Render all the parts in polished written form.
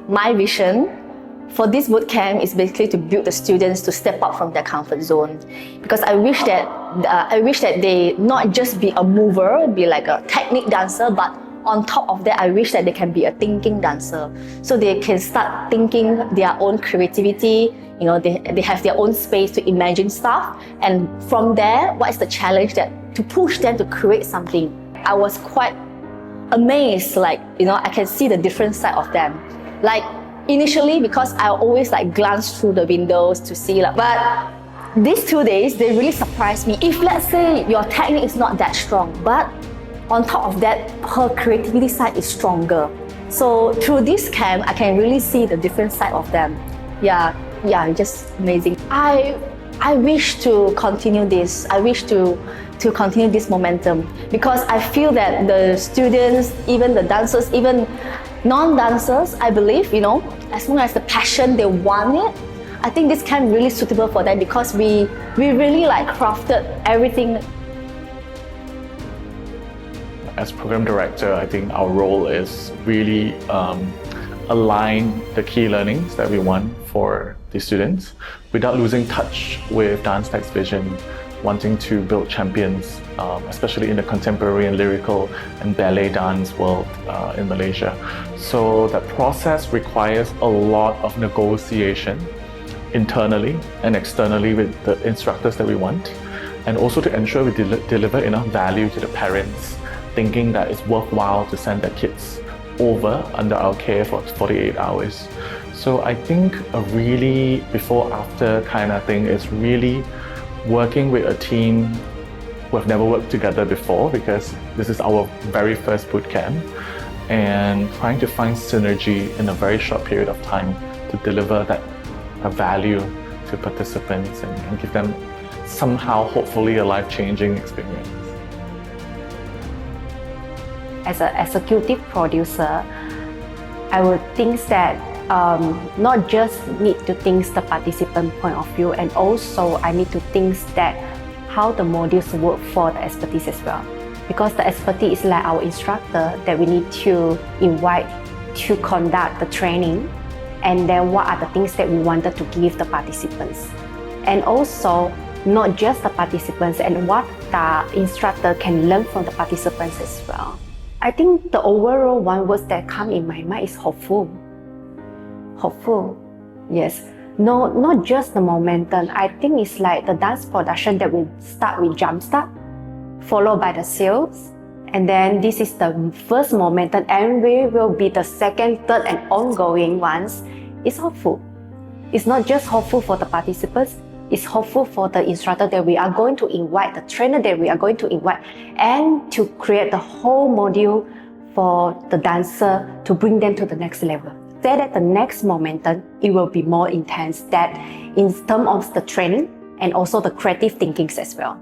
my vision for this bootcamp is basically to build the students to step out from their comfort zone, because I wish that they not just be a mover, be like a technique dancer, but on top of that, I wish that they can be a thinking dancer, so they can start thinking their own creativity. You know, they have their own space to imagine stuff, and from there, what is the challenge that to push them to create something. I was quite amazed, like, you know, I can see the different side of them. Like initially, because I always like glance through the windows to see, like, but these 2 days, they really surprised me. If let's say your technique is not that strong, but on top of that, her creativity side is stronger. So through this camp, I can really see the different side of them. Yeah, just amazing. I wish to continue this. I wish to continue this momentum, because I feel that the students, even the dancers, even non-dancers, I believe, you know, as long as the passion, they want it, I think this camp really suitable for them, because we really like crafted everything. As program director, I think our role is really align the key learnings that we want for the students without losing touch with Danztech's vision, wanting to build champions, especially in the contemporary and lyrical and ballet dance world in Malaysia. So that process requires a lot of negotiation internally and externally with the instructors that we want, and also to ensure we deliver enough value to the parents, thinking that it's worthwhile to send their kids over under our care for 48 hours. So I think a really before-after kind of thing is really working with a team who have never worked together before, because this is our very first boot camp, and trying to find synergy in a very short period of time to deliver that value to participants and give them somehow, hopefully, a life-changing experience. As an executive producer, I would think that not just need to think the participant point of view, and also I need to think that how the modules work for the expertise as well. Because the expertise is like our instructor that we need to invite to conduct the training, and then what are the things that we wanted to give the participants. And also, not just the participants, and what the instructor can learn from the participants as well. I think the overall one word that come in my mind is hopeful. Hopeful, yes. No, not just the momentum. I think it's like the dance production that will start with jumpstart, followed by the sales, and then this is the first momentum, and we will be the second, third, and ongoing ones. It's hopeful. It's not just hopeful for the participants, it's hopeful for the instructor that we are going to invite, the trainer that we are going to invite, and to create the whole module for the dancer to bring them to the next level. So that the next momentum, it will be more intense, that in terms of the training and also the creative thinkings as well.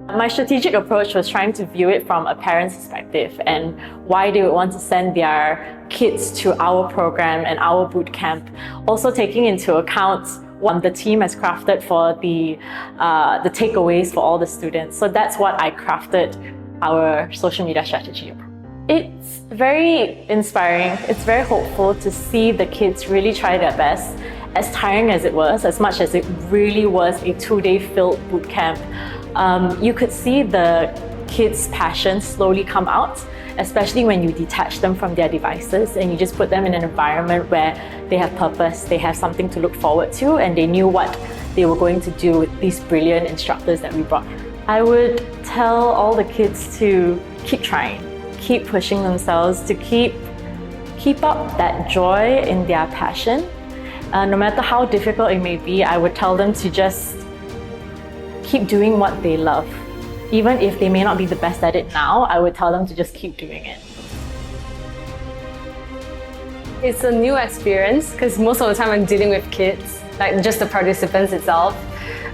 My strategic approach was trying to view it from a parent's perspective and why they would want to send their kids to our program and our boot camp. Also taking into account what the team has crafted for the takeaways for all the students. So that's what I crafted our social media strategy. It's very inspiring. It's very hopeful to see the kids really try their best. As tiring as it was, as much as it really was a 2-day filled boot camp, you could see the kids' passion slowly come out, especially when you detach them from their devices and you just put them in an environment where they have purpose, they have something to look forward to, and they knew what they were going to do with these brilliant instructors that we brought. I would tell all the kids to keep trying, keep pushing themselves, to keep up that joy in their passion. No matter how difficult it may be, I would tell them to just keep doing what they love. Even if they may not be the best at it now, I would tell them to just keep doing it. It's a new experience because most of the time I'm dealing with kids, like just the participants itself.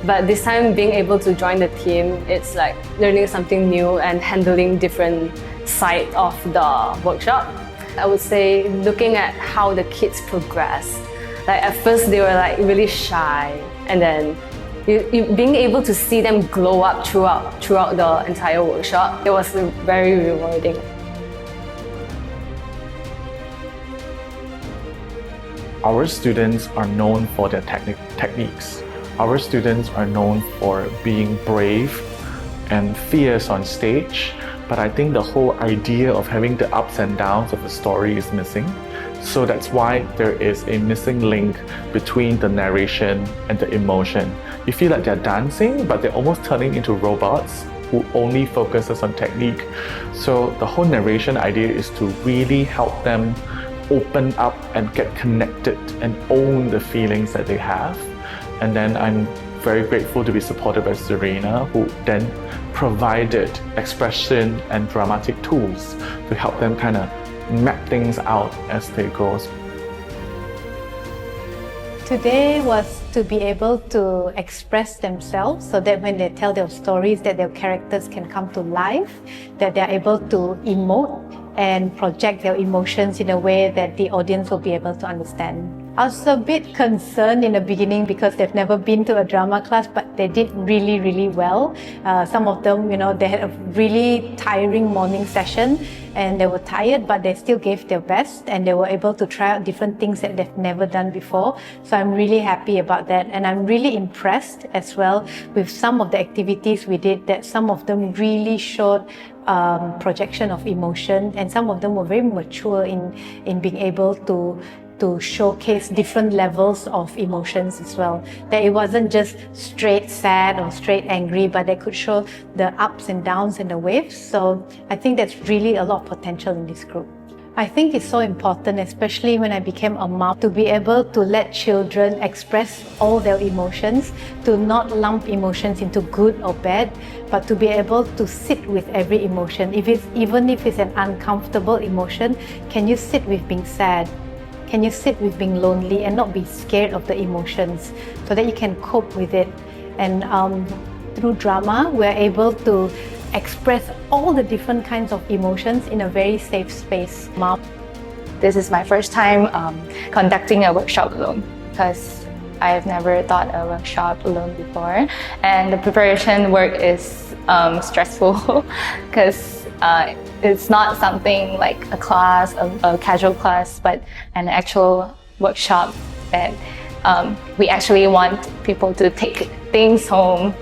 But this time being able to join the team, it's like learning something new and handling different sides of the workshop. I would say looking at how the kids progress. Like at first they were like really shy, and then being able to see them glow up throughout the entire workshop, it was very rewarding. our students are known for their techniques. Our students are known for being brave and fierce on stage, but I think the whole idea of having the ups and downs of a story is missing. So that's why there is a missing link between the narration and the emotion. You feel like they're dancing, but they're almost turning into robots who only focuses on technique. So the whole narration idea is to really help them open up and get connected and own the feelings that they have. And then I'm very grateful to be supported by Serena, who then provided expression and dramatic tools to help them kind of map things out as they go. Today was to be able to express themselves so that when they tell their stories, that their characters can come to life, that they're able to emote and project their emotions in a way that the audience will be able to understand. I was a bit concerned in the beginning because they've never been to a drama class, but they did really, really well. Some of them, they had a really tiring morning session and they were tired, but they still gave their best and they were able to try out different things that they've never done before. So I'm really happy about that, and I'm really impressed as well with some of the activities we did, that some of them really showed projection of emotion, and some of them were very mature in being able to showcase different levels of emotions as well. That it wasn't just straight sad or straight angry, but they could show the ups and downs and the waves. So I think that's really a lot of potential in this group. I think it's so important, especially when I became a mom, to be able to let children express all their emotions, to not lump emotions into good or bad, but to be able to sit with every emotion. Even if it's an uncomfortable emotion, can you sit with being sad? Can you sit with being lonely and not be scared of the emotions so that you can cope with it? And through drama, we're able to express all the different kinds of emotions in a very safe space. This is my first time conducting a workshop alone, because I have never taught a workshop alone before, and the preparation work is stressful because it's not something like a class, a casual class, but an actual workshop that we actually want people to take things home.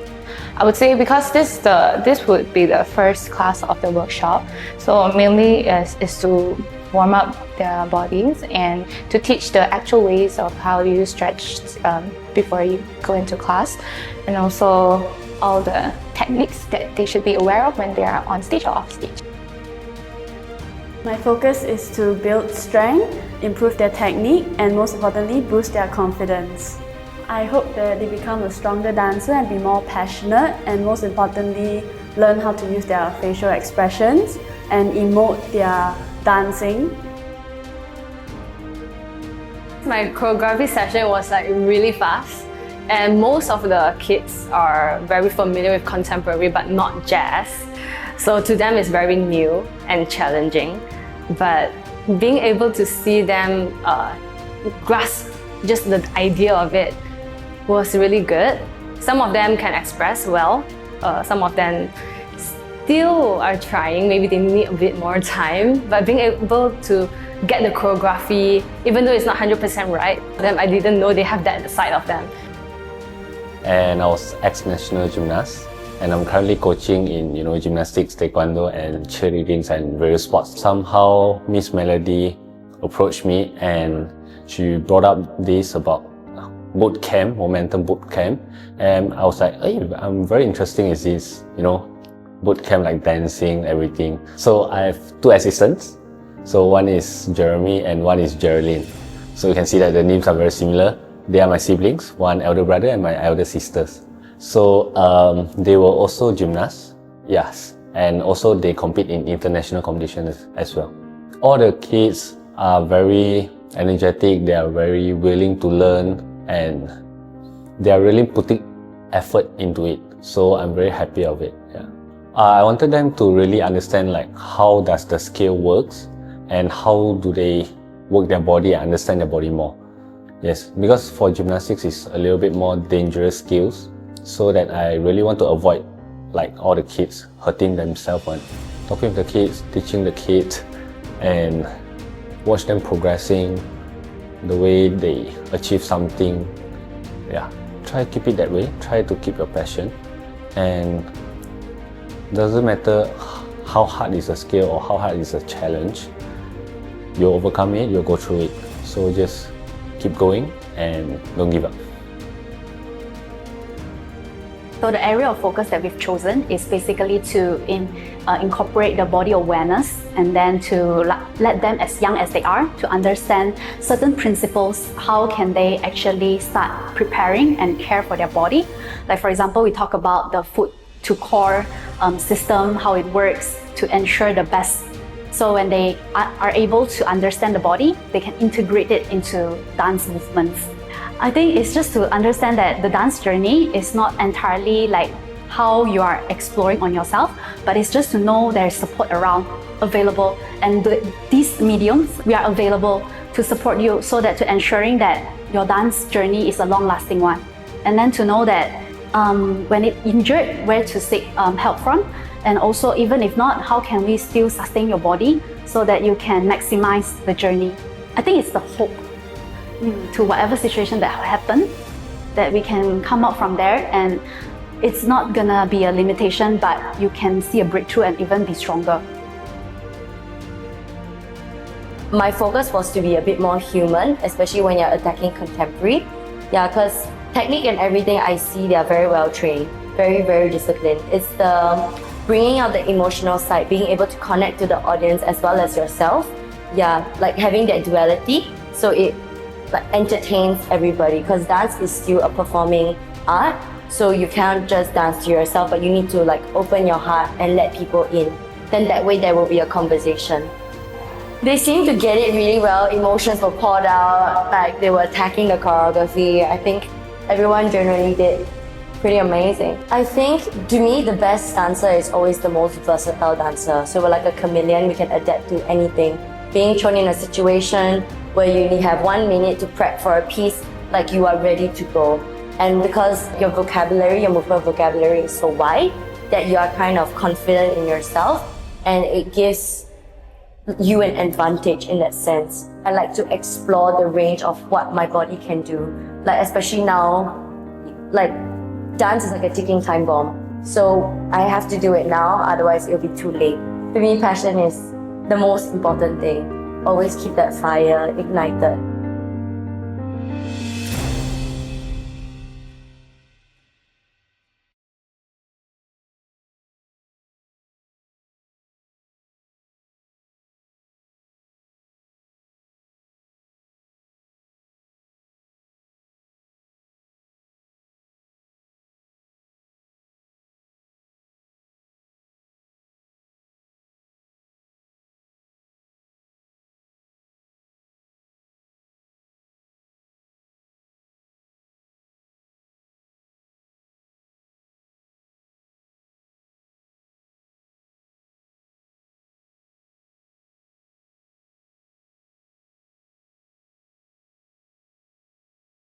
I would say because this would be the first class of the workshop, so mainly is to warm up their bodies and to teach the actual ways of how you stretch before you go into class, and also all the techniques that they should be aware of when they are on stage or off stage. My focus is to build strength, improve their technique, and most importantly, boost their confidence. I hope that they become a stronger dancer and be more passionate, and most importantly, learn how to use their facial expressions and emote their dancing. My choreography session was really fast, and most of the kids are very familiar with contemporary but not jazz. So to them it's very new and challenging, but being able to see them grasp just the idea of it was really good. Some of them can express well, some of them still are trying, maybe they need a bit more time, but being able to get the choreography, even though it's not 100% right, I didn't know they have that side of them. And I was ex-national gymnast, and I'm currently coaching in gymnastics, taekwondo, and cheerleading and various sports. Somehow Miss Melody approached me and she brought up this about boot camp, MOMENTUM Bootcamp, and I was like, hey, I'm very interested in this, boot camp, like dancing, everything. So I have two assistants. So one is Jeremy and one is Geraldine. So you can see that the names are very similar. They are my siblings, one elder brother and my elder sisters. So they were also gymnasts, yes, and also they compete in international competitions as well. All the kids are very energetic, they are very willing to learn, and they are really putting effort into it. So I'm very happy of it. Yeah. I wanted them to really understand how does the skill works and how do they work their body and understand their body more. Yes, because for gymnastics it's a little bit more dangerous skills, so that I really want to avoid all the kids hurting themselves. Talking with the kids, teaching the kids, and watch them progressing, the way they achieve something. Yeah, try to keep it that way. Try to keep your passion, and doesn't matter how hard is a skill or how hard is a challenge. You'll overcome it. You'll go through it. So just keep going and don't give up. So the area of focus that we've chosen is basically to incorporate the body awareness, and then to let them, as young as they are, to understand certain principles. How can they actually start preparing and care for their body? Like for example, we talk about the foot to core system, how it works to ensure the best. So when they are able to understand the body, they can integrate it into dance movements. I think it's just to understand that the dance journey is not entirely like how you are exploring on yourself, but it's just to know there's support around available, and these mediums, we are available to support you, so that to ensuring that your dance journey is a long-lasting one. And then to know that when it's injured, where to seek help from, and also even if not, how can we still sustain your body so that you can maximize the journey. I think it's the hope to whatever situation that happened, that we can come out from there, and it's not gonna be a limitation, but you can see a breakthrough and even be stronger. My focus was to be a bit more human, especially when you're attacking contemporary. Yeah, because technique and everything I see, they are very well trained, very, very disciplined. It's the bringing out the emotional side, being able to connect to the audience as well as yourself. Yeah, like having that duality, so it like entertains everybody, because dance is still a performing art. So you can't just dance to yourself, but you need to like open your heart and let people in. Then that way there will be a conversation. They seem to get it really well. Emotions were poured out, like they were attacking the choreography. I think everyone generally did pretty amazing. I think to me the best dancer is always the most versatile dancer. So we're like a chameleon, we can adapt to anything. Being thrown in a situation where you only have 1 minute to prep for a piece, like you are ready to go. And because your vocabulary, your movement vocabulary is so wide, that you are kind of confident in yourself, and it gives you an advantage in that sense. I like to explore the range of what my body can do. Like especially now, like dance is like a ticking time bomb. So I have to do it now, otherwise it'll be too late. For me, passion is the most important thing. Always keep that fire ignited.